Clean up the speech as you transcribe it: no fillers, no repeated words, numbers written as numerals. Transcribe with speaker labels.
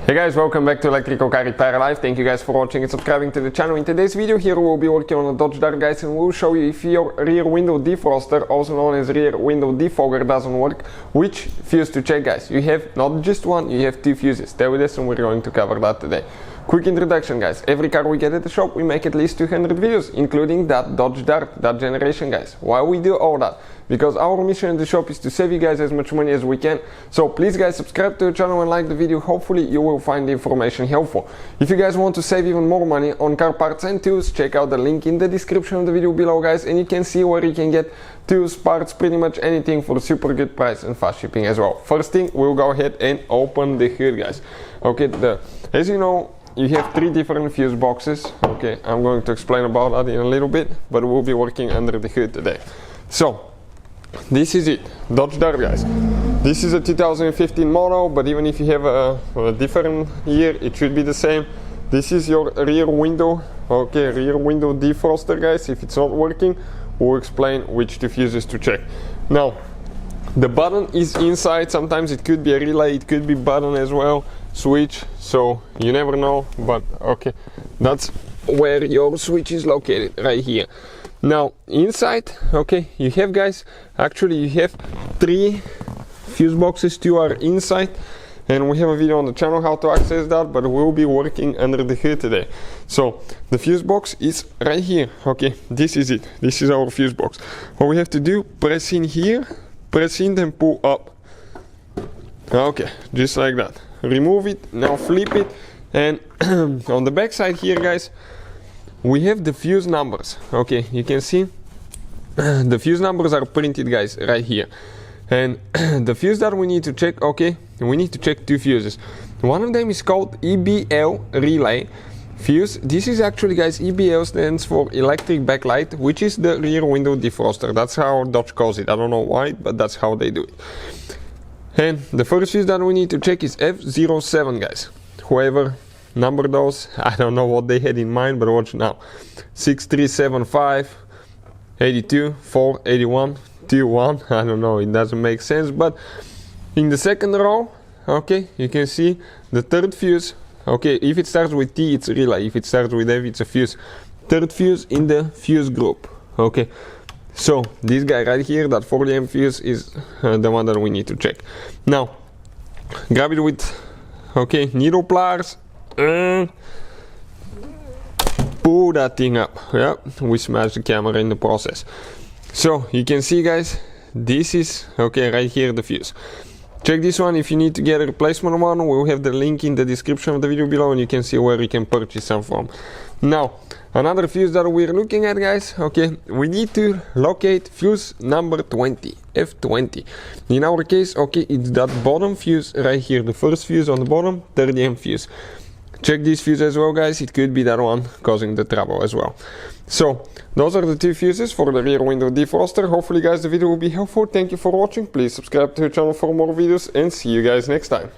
Speaker 1: Hey guys, welcome back to Electrical Car Repair Live. Thank you guys for watching and subscribing to the channel. In today's video here we'll be working on a Dodge Dart, guys, and we'll show you if your rear window defroster, also known as rear window defogger, doesn't work, which fuse to check, guys. You have not just one, you have two fuses. Stay with us and we're going to cover that today. Quick introduction, guys. Every car we get at the shop, we make at least 200 videos, including that Dodge Dart, that generation, guys. Why we do all that? Because our mission in the shop is to save you guys as much money as we can. So please, guys, subscribe to the channel and like the video. Hopefully you will find the information helpful. If you guys want to save even more money on car parts and tools, check out the link in the description of the video below, guys, and you can see where you can get tools, parts, pretty much anything for a super good price and fast shipping as well. First thing, we'll go ahead and open the hood, guys. Okay, as you know, you have three different fuse boxes. Okay, I'm going to explain about that in a little bit, but we'll be working under the hood today. So this is it, Dodge Dart, guys. This is a 2015 model, but even if you have a different year, it should be the same. This is your rear window, okay, rear window defroster, guys. If it's not working, we'll explain which two fuses to check. Now, the button is inside. Sometimes it could be a relay, it could be button as well, switch, so you never know, but okay, that's where your switch is located, right here. Now inside, okay, you have, guys, actually you have three fuse boxes. Two are inside, and we have a video on the channel how to access that, but we'll be working under the hood today. So the fuse box is right here. Okay, this is it, this is our fuse box. What we have to do, press in here, press in, then pull up. Okay, just like that. Remove it, now flip it, and on the back side here, guys, we have the fuse numbers. Okay, you can see the fuse numbers are printed, guys, right here. And the fuse that we need to check, okay, we need to check two fuses. One of them is called EBL relay fuse. This is actually, guys, EBL stands for electric backlight, which is the rear window defroster. That's how Dodge calls it. I don't know why, but that's how they do it. And the first fuse that we need to check is F07, guys. Whoever numbered those, I don't know what they had in mind, but watch now. 6375, 82, 4, 81, 2, 1. I don't know, it doesn't make sense, but in the second row, okay, you can see the third fuse. Okay, if it starts with T, it's relay. If it starts with F, it's a fuse. Third fuse in the fuse group. Okay, so this guy right here, that 40 amp fuse, is the one that we need to check. Now, grab it with, okay, needle pliers. Pull that thing up. Yeah, we smashed the camera in the process. So you can see, guys, this is, okay, right here, the fuse. Check this one. If you need to get a replacement one, we'll have the link in the description of the video below, and you can see where you can purchase some from. Now, another fuse that we're looking at, guys, okay, we need to locate fuse number 20, F20. In our case, okay, it's that bottom fuse right here, the first fuse on the bottom, 30 amp fuse. Check this fuse as well, guys, it could be that one causing the trouble as well. So those are the two fuses for the rear window defroster. Hopefully, guys, the video will be helpful. Thank you for watching. Please subscribe to the channel for more videos, and see you guys next time.